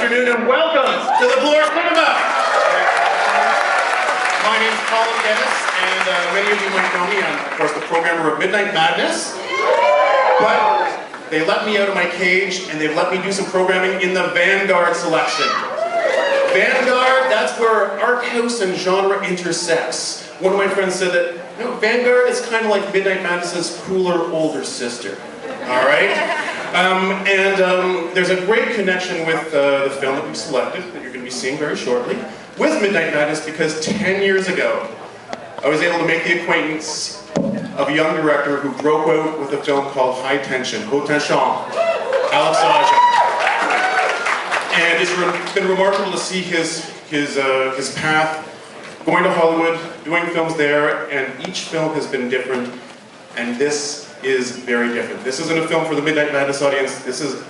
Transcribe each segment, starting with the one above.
afternoon and welcome to the Bloor Cinema. My name's Colin Geddes, and many of you might know me. I'm, of course, the programmer of Midnight Madness. But they let me out of my cage, and they've let me do some programming in the Vanguard selection. Vanguard, that's where art house and genre intersects. One of my friends said that, you know, Vanguard is kind of like Midnight Madness's cooler older sister. All right? There's a great connection with the film that we've selected, that you're going to be seeing very shortly, with Midnight Madness, because 10 years ago, I was able to make the acquaintance of a young director who broke out with a film called High Tension, Haute Tension, Alexandre Aja. And it's been remarkable to see his path going to Hollywood, doing films there, and each film has been different, and this is very different. This isn't a film for the Midnight Madness audience. This is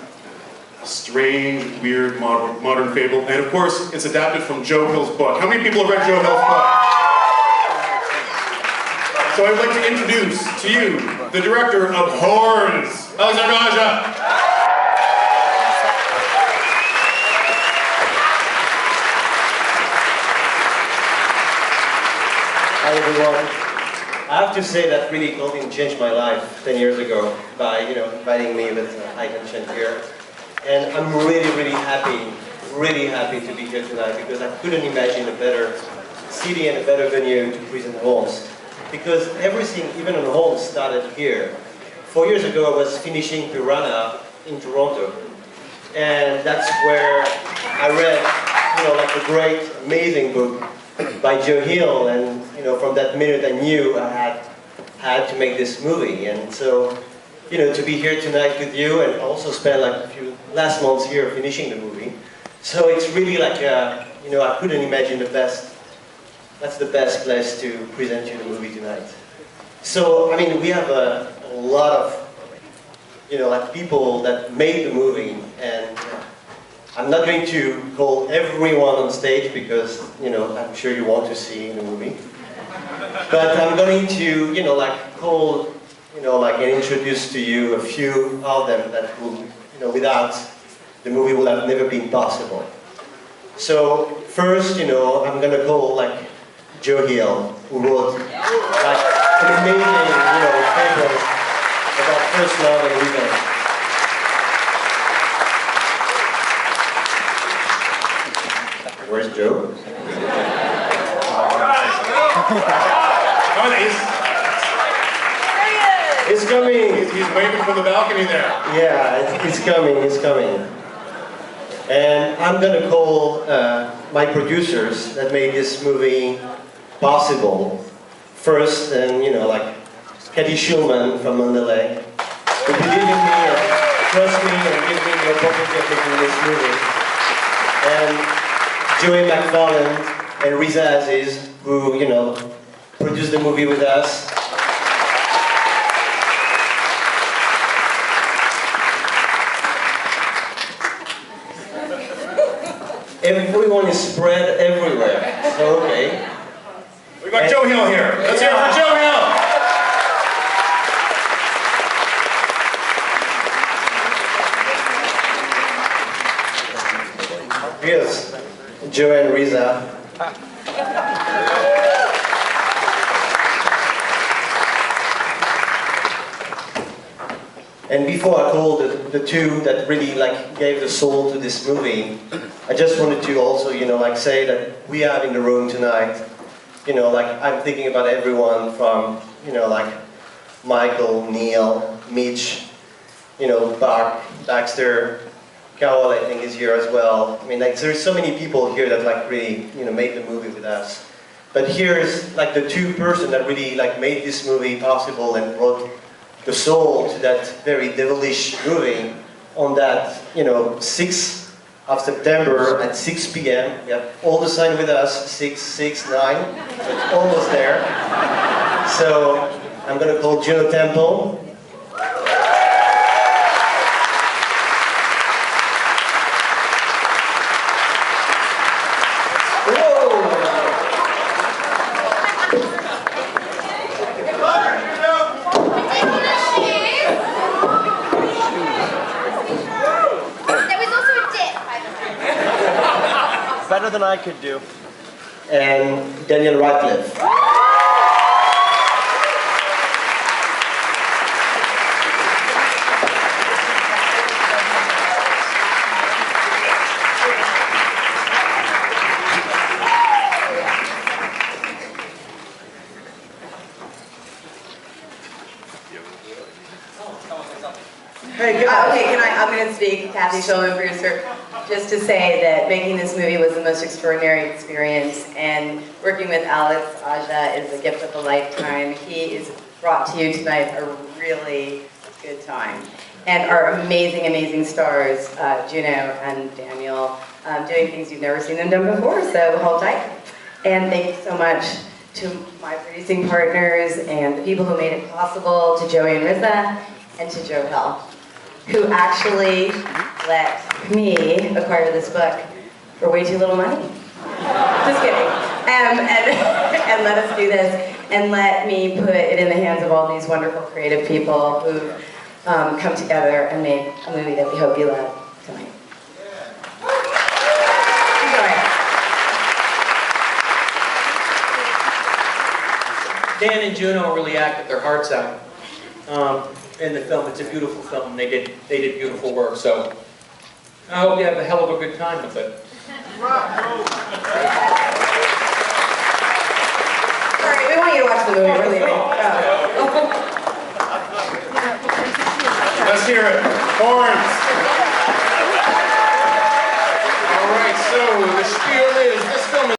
a strange, weird, modern fable. And of course, it's adapted from Joe Hill's book. How many people have read Joe Hill's book? So I'd like to introduce to you the director of Horns, Alexandre Aja. Hi everyone. I have to say that really Colin changed my life 10 years ago by, inviting me with High Tension here. And I'm really happy to be here tonight, because I couldn't imagine a better city and a better venue to present Horns. Because everything, even on Horns, started here. 4 years ago I was finishing Piranha in Toronto. And that's where I read, like a great, amazing book by Joe Hill, and from that minute I knew I had to make this movie. And so, to be here tonight with you, and also spend like a few last months here finishing the movie. So it's really like, I couldn't imagine that's the best place to present you the movie tonight. So, I mean, we have a lot of, people that made the movie, and I'm not going to call everyone on stage, because, I'm sure you want to see the movie. But I'm going to, call, and introduce to you a few of them that will, without the movie would have never been possible. So first, I'm going to call, Joe Hill, who wrote, an amazing, paper about first love and revenge. Where's Joe? He's coming. He's waving from the balcony there. Yeah, he's coming. And I'm gonna call my producers that made this movie possible. First, and Katie Schulman from Mandalay, who believe in me and trust me and give me the opportunity of making this movie. And Joey McFarland and Riza Aziz, who, produced the movie with us. Everyone is spread everywhere, so okay. We got Joe Hill here. Let's hear it for Joe Hill. Here's Joe and Riza. And before I call the two that really gave the soul to this movie, I just wanted to also, say that we have in the room tonight, I'm thinking about everyone from, Michael, Neil, Mitch, Bach, Baxter, Carol, I think, is here as well. I mean, there's so many people here that really, made the movie with us. But here's the two person that really made this movie possible and brought the soul to that very devilish movie on that, 6th of September at 6 p.m. We have all the sign with us, 6, 6, 9, so it's almost there. So I'm gonna call Juno Temple. better than I could do. And Daniel Radcliffe. Okay, I'm going to speak, Kathy Shulman, producer, just to say that making this movie was the most extraordinary experience, and working with Alex Aja is a gift of a lifetime. He is brought to you tonight a really good time. And our amazing, amazing stars, Juno and Daniel, doing things you've never seen them done before, so hold tight. And thank you so much to my producing partners and the people who made it possible, to Joey and Riza, and to Joe Hill, who actually let me acquire this book for way too little money. Just kidding. And let us do this, and let me put it in the hands of all these wonderful creative people who come together and make a movie that we hope you love tonight. Dan and Juno really acted their hearts out in the film. It's a beautiful film. They did beautiful work. So I hope you have a hell of a good time with it. Sorry, we want you to watch the movie. We're leaving. Let's hear it. Horns.